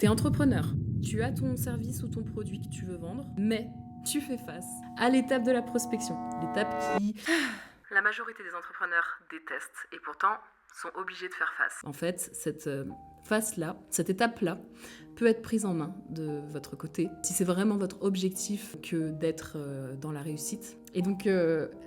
T'es entrepreneur, tu as ton service ou ton produit que tu veux vendre, mais tu fais face à l'étape de la prospection. L'étape qui... La majorité des entrepreneurs détestent et pourtant sont obligés de faire face. En fait, cette face-là, cette étape-là, peut être prise en main de votre côté, si c'est vraiment votre objectif que d'être dans la réussite. Et donc,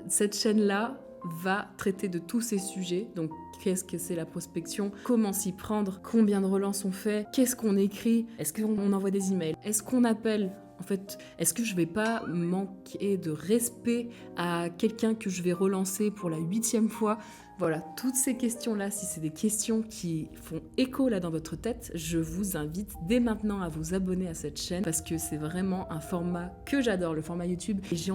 cette chaîne-là va traiter de tous ces sujets. Donc, qu'est-ce que c'est la prospection? Comment s'y prendre? Combien de relances on fait? Qu'est-ce qu'on écrit? Est-ce qu'on envoie des emails? Est-ce qu'on appelle? En fait, est-ce que je vais pas manquer de respect à quelqu'un que je vais relancer pour la 8e fois? Voilà, toutes ces questions-là, si c'est des questions qui font écho là dans votre tête, je vous invite dès maintenant à vous abonner à cette chaîne parce que c'est vraiment un format que j'adore, le format YouTube. Et j'ai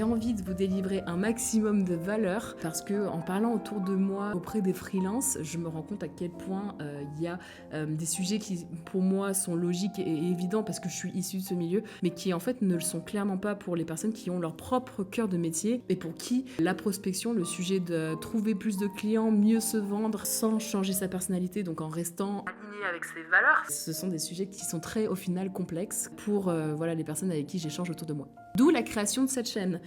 envie de vous délivrer un maximum de valeur parce que en parlant autour de moi auprès des freelances, je me rends compte à quel point il y a des sujets qui pour moi sont logiques et évidents parce que je suis issue de ce milieu, mais qui en fait ne le sont clairement pas pour les personnes qui ont leur propre cœur de métier et pour qui la prospection, le sujet de trouver plus de clients, mieux se vendre sans changer sa personnalité, donc en restant aligné avec ses valeurs. Ce sont des sujets qui sont très au final complexes pour les personnes avec qui j'échange autour de moi. D'où la création de cette chaîne.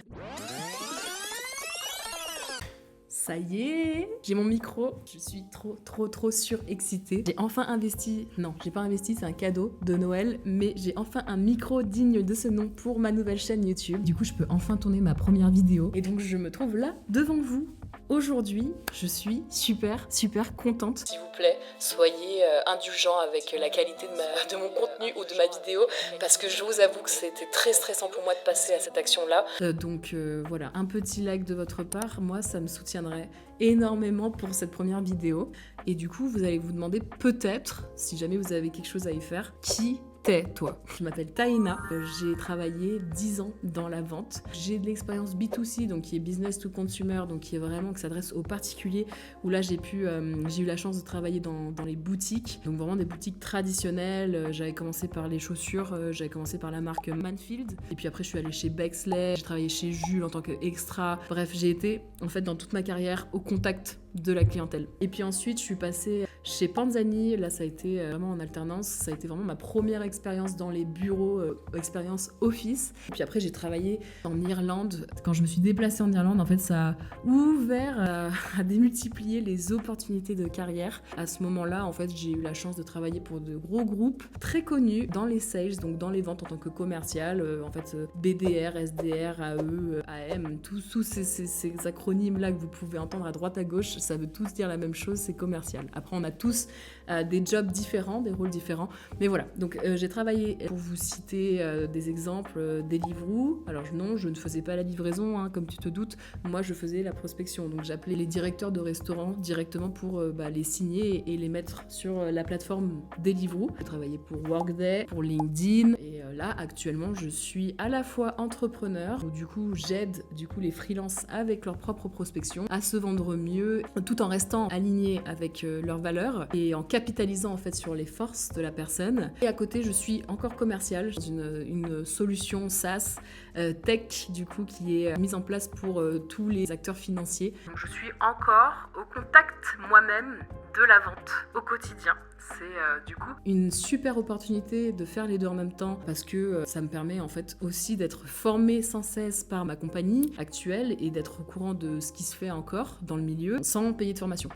Ça y est, j'ai mon micro, je suis trop surexcitée. J'ai enfin investi, non, j'ai pas investi, c'est un cadeau de Noël, mais j'ai enfin un micro digne de ce nom pour ma nouvelle chaîne YouTube. Du coup, je peux enfin tourner ma première vidéo. Et donc, je me trouve là, devant vous. Aujourd'hui, je suis super contente. S'il vous plaît, soyez indulgents avec la qualité de mon contenu ou de ma vidéo, parce que je vous avoue que c'était très stressant pour moi de passer à cette action-là. Donc voilà, un petit like de votre part, moi ça me soutiendrait énormément pour cette première vidéo. Et du coup, vous allez vous demander peut-être, si jamais vous avez quelque chose à y faire, qui t'es toi? Je m'appelle Taïna, j'ai travaillé 10 ans dans la vente. J'ai de l'expérience B2C, donc qui est business to consumer, donc qui est vraiment que s'adresse aux particuliers, où là j'ai eu la chance de travailler dans les boutiques, donc vraiment des boutiques traditionnelles. J'avais commencé par les chaussures, j'avais commencé par la marque Manfield, et puis après je suis allée chez Bexley, j'ai travaillé chez Jules en tant qu'extra. Bref, j'ai été en fait dans toute ma carrière au contact de la clientèle. Et puis ensuite, je suis passée chez Panzani. Là, ça a été vraiment en alternance. Ça a été vraiment ma première expérience dans les bureaux, expérience office. Et puis après, j'ai travaillé en Irlande. Quand je me suis déplacée en Irlande, en fait, ça a ouvert à démultiplier les opportunités de carrière. À ce moment-là, en fait, j'ai eu la chance de travailler pour de gros groupes très connus dans les sales, donc dans les ventes en tant que commercial. En fait, BDR, SDR, AE, AM, tous ces acronymes-là que vous pouvez entendre à droite à gauche, ça veut tous dire la même chose, c'est commercial. Après, on a tous des jobs différents, des rôles différents. Mais voilà, donc j'ai travaillé, pour vous citer des exemples, Deliveroo. Alors non, je ne faisais pas la livraison, hein, comme tu te doutes. Moi, je faisais la prospection. Donc j'appelais les directeurs de restaurants directement pour les signer et les mettre sur la plateforme Deliveroo. J'ai travaillé pour Workday, pour LinkedIn. Et là, actuellement, je suis à la fois entrepreneur, où du coup, j'aide les freelances avec leur propre prospection à se vendre mieux, tout en restant aligné avec leurs valeurs et en capitalisant en fait sur les forces de la personne. Et à côté, je suis encore commerciale dans une solution SaaS tech du coup qui est mise en place pour tous les acteurs financiers. Donc je suis encore au contact moi-même de la vente au quotidien. C'est du coup une super opportunité de faire les deux en même temps parce que ça me permet en fait aussi d'être formée sans cesse par ma compagnie actuelle et d'être au courant de ce qui se fait encore dans le milieu sans payer de formation.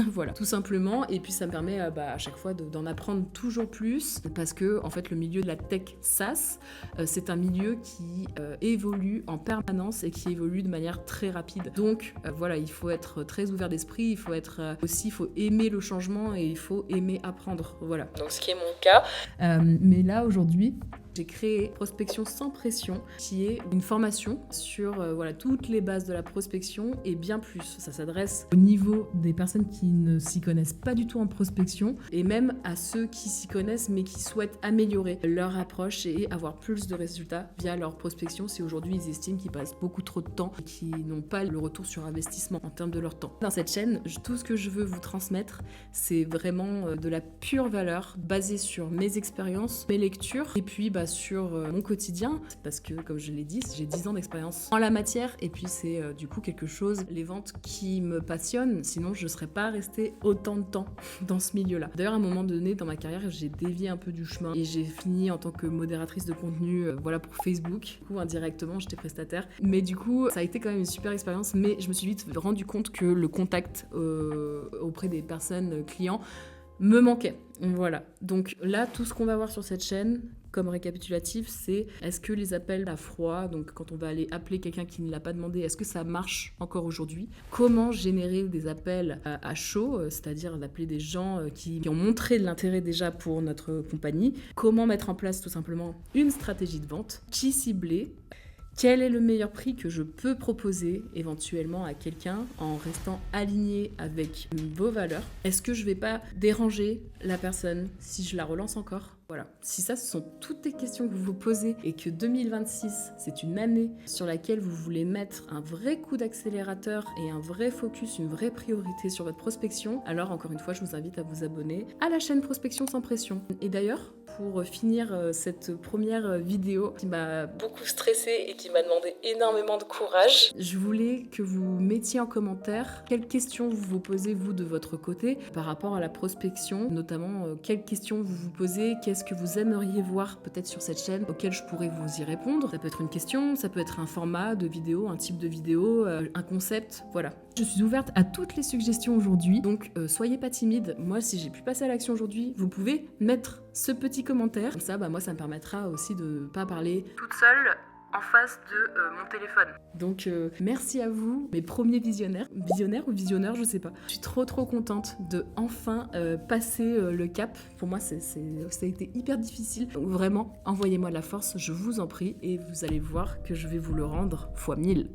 Voilà, tout simplement. Et puis ça me permet à chaque fois d'en apprendre toujours plus parce que en fait le milieu de la tech SaaS, c'est un milieu qui évolue en permanence et qui évolue de manière très rapide. Donc voilà, il faut être très ouvert d'esprit, il faut aimer le changement et il faut aimer apprendre. Voilà, donc ce qui est mon cas. Mais là aujourd'hui, j'ai créé Prospection sans pression, qui est une formation sur toutes les bases de la prospection et bien plus. Ça s'adresse au niveau des personnes qui ne s'y connaissent pas du tout en prospection et même à ceux qui s'y connaissent mais qui souhaitent améliorer leur approche et avoir plus de résultats via leur prospection si aujourd'hui ils estiment qu'ils passent beaucoup trop de temps et qu'ils n'ont pas le retour sur investissement en termes de leur temps. Dans cette chaîne, tout ce que je veux vous transmettre, c'est vraiment de la pure valeur basée sur mes expériences, mes lectures et puis sur mon quotidien, parce que comme je l'ai dit, j'ai 10 ans d'expérience en la matière et puis c'est du coup quelque chose, les ventes qui me passionnent, sinon je serais pas restée autant de temps dans ce milieu-là. D'ailleurs à un moment donné dans ma carrière, j'ai dévié un peu du chemin et j'ai fini en tant que modératrice de contenu pour Facebook. Du coup indirectement j'étais prestataire, mais du coup ça a été quand même une super expérience, mais je me suis vite rendu compte que le contact auprès des personnes clients me manquait. Voilà. Donc là, tout ce qu'on va voir sur cette chaîne, comme récapitulatif, c'est est-ce que les appels à froid, donc quand on va aller appeler quelqu'un qui ne l'a pas demandé, est-ce que ça marche encore aujourd'hui? Comment générer des appels à chaud, c'est-à-dire d'appeler des gens qui ont montré de l'intérêt déjà pour notre compagnie? Comment mettre en place tout simplement une stratégie de vente? Qui cibler? Quel est le meilleur prix que je peux proposer éventuellement à quelqu'un en restant aligné avec vos valeurs? Est-ce que je vais pas déranger la personne si je la relance encore? Voilà. Si ça, ce sont toutes les questions que vous vous posez et que 2026, c'est une année sur laquelle vous voulez mettre un vrai coup d'accélérateur et un vrai focus, une vraie priorité sur votre prospection, alors encore une fois, je vous invite à vous abonner à la chaîne Prospection sans pression. Et d'ailleurs, pour finir cette première vidéo qui m'a beaucoup stressée et qui m'a demandé énormément de courage, je voulais que vous mettiez en commentaire quelles questions vous vous posez vous de votre côté par rapport à la prospection, notamment quelles questions vous vous posez, qu'est-ce que vous aimeriez voir peut-être sur cette chaîne auquel je pourrais vous y répondre. Ça peut être une question, ça peut être un format de vidéo, un type de vidéo, un concept, voilà. Je suis ouverte à toutes les suggestions aujourd'hui, donc soyez pas timide. Moi, si j'ai pu passer à l'action aujourd'hui, vous pouvez mettre ce petit commentaire. Comme ça, moi, ça me permettra aussi de pas parler toute seule en face de mon téléphone. Donc merci à vous, mes premiers visionnaires ou visionneurs, je sais pas. Je suis trop contente de enfin passer le cap. Pour moi, ça a été hyper difficile. Donc vraiment, envoyez-moi de la force, je vous en prie, et vous allez voir que je vais vous le rendre fois 1000.